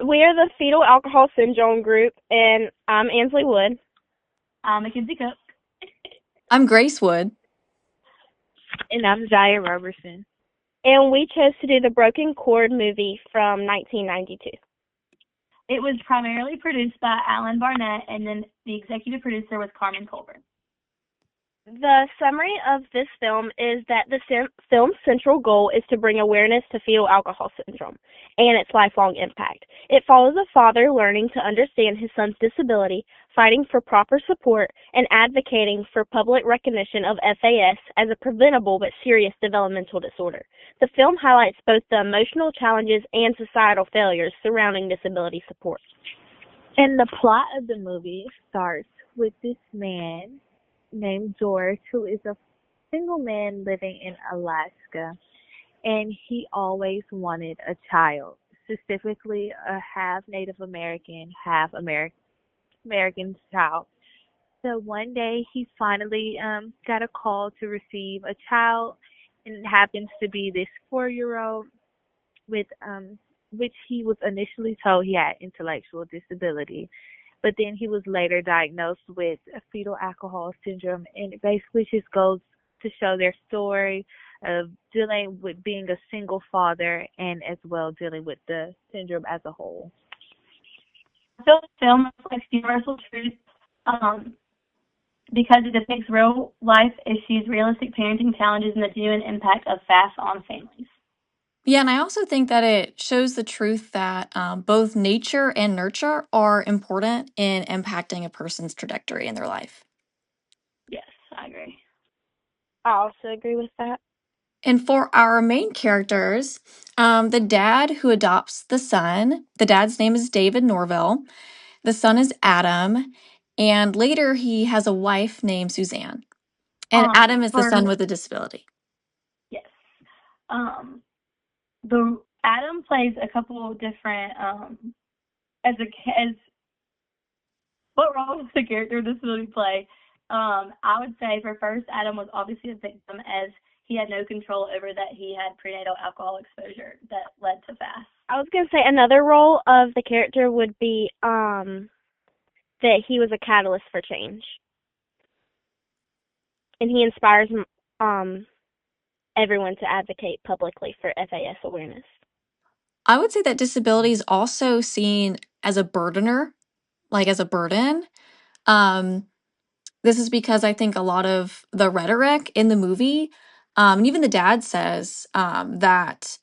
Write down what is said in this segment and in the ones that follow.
We are the Fetal Alcohol Syndrome group, and I'm Ansley Wood. Mackenzie Cook. I'm Grace Wood. And I'm Jaya Robertson. And we chose to do the Broken Cord movie from 1992. It was primarily produced by Alan Barnett, and then the executive producer was Carmen Colburn. The summary of this film is that the film's central goal is to bring awareness to fetal alcohol syndrome and its lifelong impact. It follows a father learning to understand his son's disability, fighting for proper support, and advocating for public recognition of FAS as a preventable but serious developmental disorder. The film highlights both the emotional challenges and societal failures surrounding disability support. And the plot of the movie starts with this man named George, who is a single man living in Alaska, and he always wanted a child, specifically a half Native American, half American child. So one day he finally got a call to receive a child, and it happens to be this 4-year-old with which he was initially told he had intellectual disability, but then he was later diagnosed with fetal alcohol syndrome, and it basically just goes to show their story of dealing with being a single father and as well dealing with the syndrome as a whole. I feel the film reflects universal truth because it depicts real life issues, realistic parenting challenges, and the genuine impact of FAS on families. Yeah, and I also think that it shows the truth that both nature and nurture are important in impacting a person's trajectory in their life. Yes, I agree. I also agree with that. And for our main characters, the dad who adopts the son, the dad's name is David Norville. The son is Adam. And later he has a wife named Suzanne. And Adam is the son with a disability. Yes. The Adam plays a couple different as what role does the character with disability play? I would say for first, Adam was obviously a victim as he had no control over that he had prenatal alcohol exposure that led to FAS. I was going to say another role of the character would be that he was a catalyst for change. And he inspires everyone to advocate publicly for FAS awareness. I would say that disability is also seen as a burdener, like as a burden. Um, this is because I think a lot of the rhetoric in the movie, and even the dad says that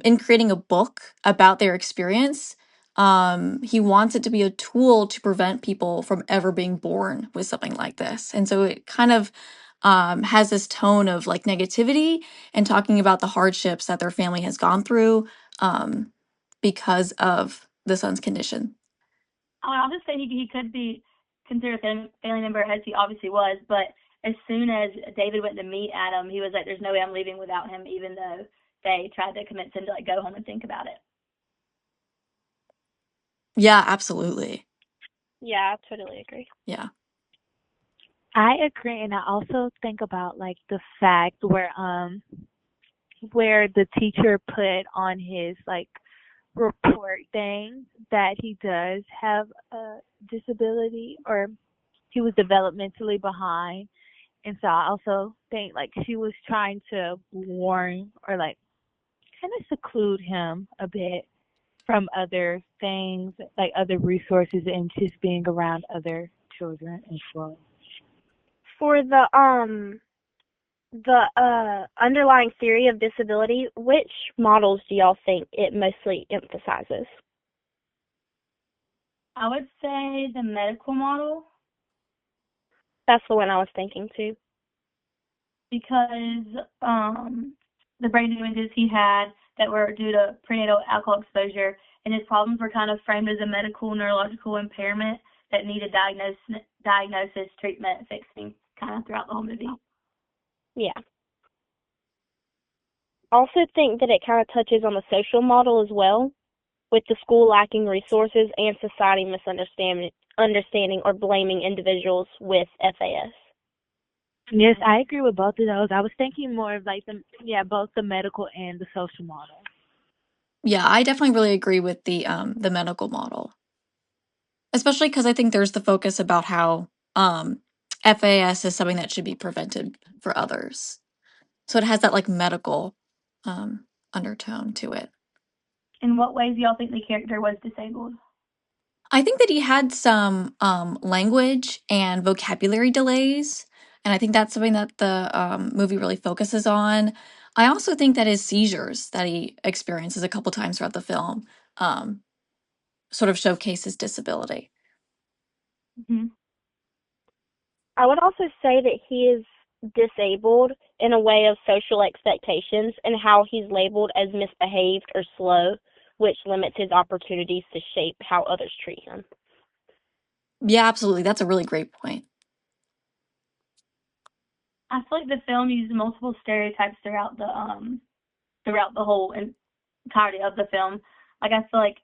in creating a book about their experience, he wants it to be a tool to prevent people from ever being born with something like this. And so it kind of has this tone of like negativity and talking about the hardships that their family has gone through because of the son's condition. I'll just say he could be considered a family member as he obviously was, but as soon as David went to meet Adam, he was like, there's no way I'm leaving without him, even though they tried to convince him to like go home and think about it. Yeah, absolutely. Yeah, I totally agree. Yeah. I agree, and I also think about like the fact where the teacher put on his like report thing that he does have a disability or he was developmentally behind. And so I also think like she was trying to warn or like kind of seclude him a bit from other things, like other resources and just being around other children as well. For the underlying theory of disability, which models do y'all think it mostly emphasizes? I would say the medical model, That's the one I was thinking too. because the brain images he had that were due to prenatal alcohol exposure and his problems were kind of framed as a medical neurological impairment that needed diagnosis, treatment, fixing kind of throughout the whole movie. Yeah. I also think that it kind of touches on the social model as well, with the school lacking resources and society misunderstanding or blaming individuals with FAS. Yes, I agree with both of those. I was thinking more of like both the medical and the social model. Yeah, I definitely really agree with the medical model, especially because I think there's the focus about how FAS is something that should be prevented for others. So it has that like medical um, undertone to it. In what ways do y'all think the character was disabled? I think that he had some language and vocabulary delays, and I think that's something that the movie really focuses on. I also think that his seizures that he experiences a couple times throughout the film um, sort of showcase his disability. Mm-hmm. I would also say that he is disabled in a way of social expectations and how he's labeled as misbehaved or slow, which limits his opportunities to shape how others treat him. Yeah, absolutely. That's a really great point. I feel like the film used multiple stereotypes throughout the whole entirety of the film. Like I feel like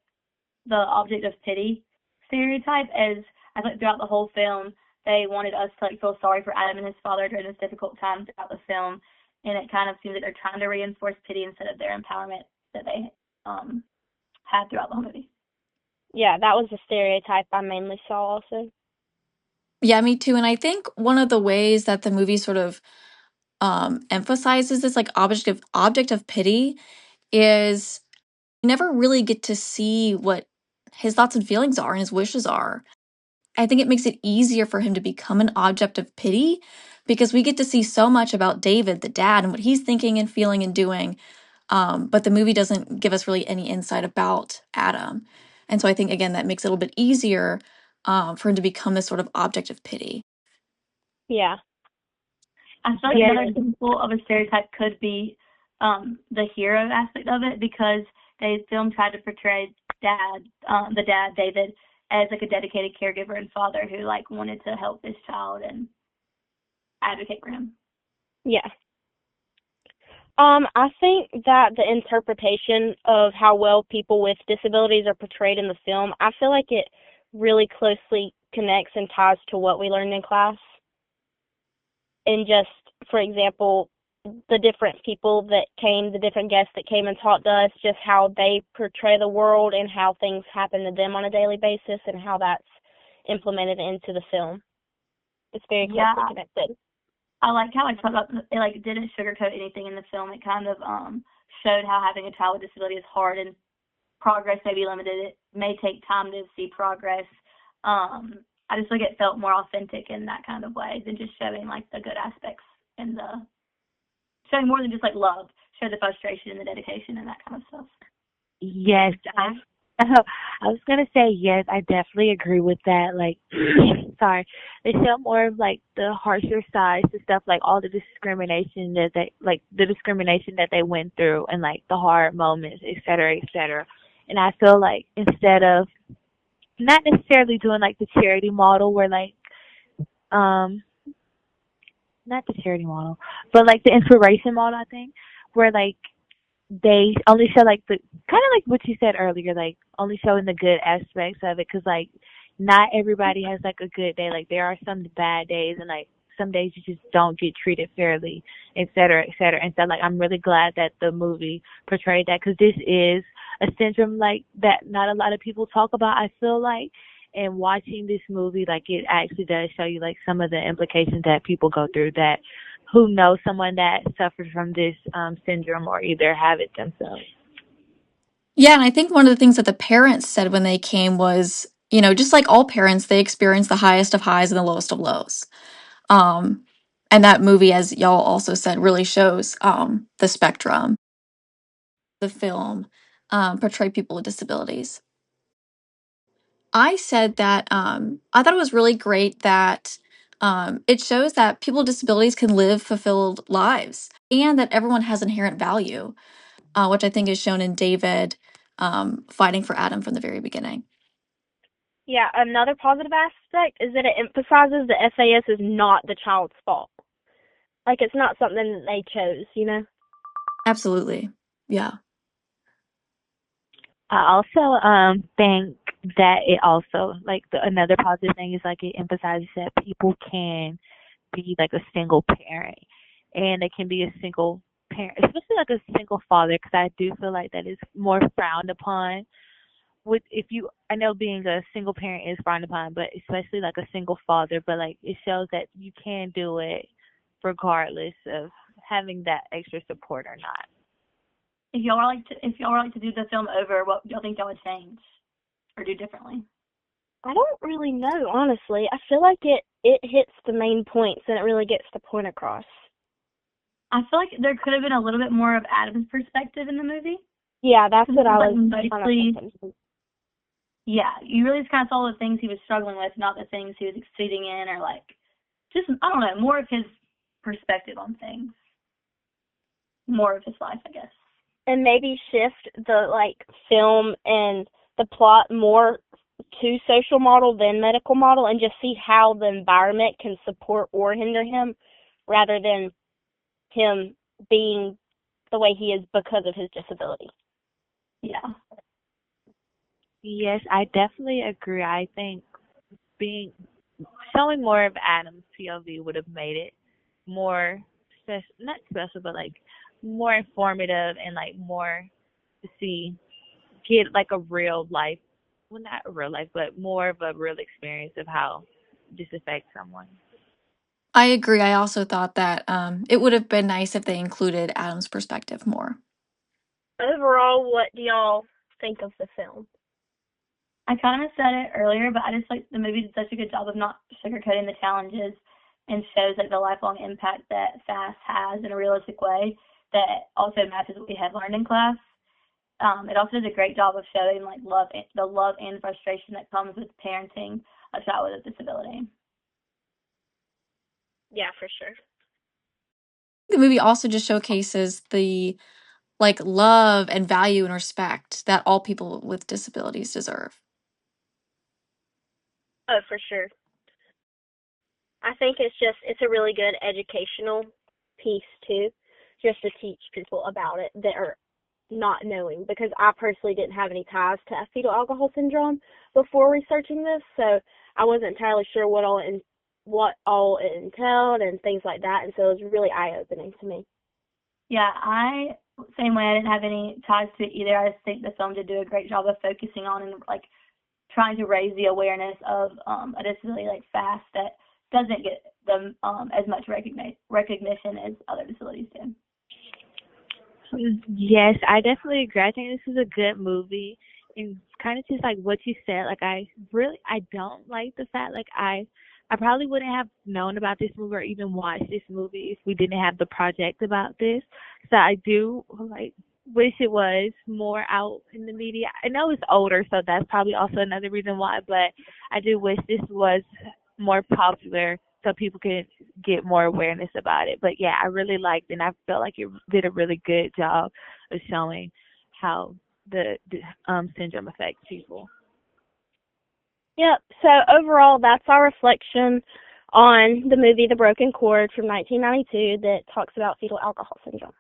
the object of pity stereotype, as I think throughout the whole film they wanted us to like feel sorry for Adam and his father during this difficult time throughout the film, and it kind of seems that they're trying to reinforce pity instead of their empowerment that they had throughout the whole movie. Yeah, that was the stereotype I mainly saw also. Yeah, me too. And I think one of the ways that the movie sort of emphasizes this like object of pity is you never really get to see what his thoughts and feelings are and his wishes are. I think it makes it easier for him to become an object of pity because we get to see so much about David, the dad, and what he's thinking and feeling and doing. But the movie doesn't give us really any insight about Adam. And so I think, again, that makes it a little bit easier for him to become this sort of object of pity. Yeah. I feel like another example of a stereotype could be the hero aspect of it, because the film tried to portray the dad David, as like a dedicated caregiver and father who like wanted to help his child and advocate for him. Yeah. I think that the interpretation of how well people with disabilities are portrayed in the film, I feel like it really closely connects and ties to what we learned in class. And just, for example, the different people that came, the different guests that came and talked to us, just how they portray the world and how things happen to them on a daily basis and how that's implemented into the film. It's very closely connected. I like how it like didn't sugarcoat anything in the film. It kind of showed how having a child with disability is hard and progress may be limited. It may take time to see progress. I just think it felt more authentic in that kind of way than just showing like the good aspects and the showing more than just like love, show the frustration and the dedication and that kind of stuff. Yes, I was gonna say yes. I definitely agree with that. Like, sorry, they show more of like the harsher sides to stuff, like all the discrimination that they went through, and like the hard moments, et cetera, et cetera. And I feel like instead of not necessarily doing like the charity model, where like um not the charity model, but like the inspiration model, I think, where like they only show like the kind of like what you said earlier, like only showing the good aspects of it, because like not everybody has like a good day. Like there are some bad days, and like some days you just don't get treated fairly, et cetera, et cetera. And so like I'm really glad that the movie portrayed that, because this is a syndrome like that not a lot of people talk about, I feel like. And watching this movie, like it actually does show you like some of the implications that people go through, that who know someone that suffers from this syndrome or either have it themselves. Yeah, and I think one of the things that the parents said when they came was, just like all parents, they experience the highest of highs and the lowest of lows. Um, and that movie, as y'all also said, really shows the spectrum. The film portrayed people with disabilities. I said that I thought it was really great that it shows that people with disabilities can live fulfilled lives and that everyone has inherent value, which I think is shown in David fighting for Adam from the very beginning. Yeah, another positive aspect is that it emphasizes that FAS is not the child's fault. Like, it's not something that they chose, you know? Absolutely. Yeah. I also think that it also like another positive thing is like it emphasizes that people can be like a single parent, and they can be a single parent, especially like a single father, because I do feel like that is more frowned upon. With if you, I know being a single parent is frowned upon, but especially like a single father. But like it shows that you can do it regardless of having that extra support or not. If y'all were like to do the film over, what do y'all think y'all would change or do differently? I don't really know, honestly. I feel like it hits the main points and it really gets the point across. I feel like there could have been a little bit more of Adam's perspective in the movie. Yeah, that's what I was Mostly, kind of thinking. yeah, you really just kind of saw the things he was struggling with, not the things he was succeeding in, or like, just, I don't know, more of his perspective on things. More of his life, I guess. And maybe shift the film and the plot more to social model than medical model, and just see how the environment can support or hinder him rather than him being the way he is because of his disability. Yeah. Yes, I definitely agree. I think being showing more of Adam's POV would have made it more special, not special, but like more informative and like more to see, get like a real life, well, not a real life, but more of a real experience of how this affects someone. I agree. I also thought that it would have been nice if they included Adam's perspective more. Overall, what do y'all think of the film? I kind of said it earlier, but I just like the movie did such a good job of not sugarcoating the challenges and shows like the lifelong impact that FAST has in a realistic way that also matches what we had learned in class. It also does a great job of showing like the love and frustration that comes with parenting a child with a disability. Yeah, for sure. The movie also just showcases the love and value and respect that all people with disabilities deserve. Oh, for sure. I think it's a really good educational piece too, just to teach people about it that are not knowing, because I personally didn't have any ties to fetal alcohol syndrome before researching this, so I wasn't entirely sure what all it entailed and things like that, and so it was really eye-opening to me. Yeah, same way, I didn't have any ties to it either. I just think the film did do a great job of focusing on and like trying to raise the awareness of a disability like FAST that doesn't get them as much recognition as other disabilities do. Yes, I definitely agree. I think this is a good movie, and kind of just like what you said. Like I don't like the fact like I probably wouldn't have known about this movie or even watched this movie if we didn't have the project about this. So I do like wish it was more out in the media. I know it's older, so that's probably also another reason why. But I do wish this was more popular so people could get more awareness about it. But yeah, I really liked it, and I felt like it did a really good job of showing how the syndrome affects people. Yep, so overall, that's our reflection on the movie The Broken Cord from 1992 that talks about fetal alcohol syndrome.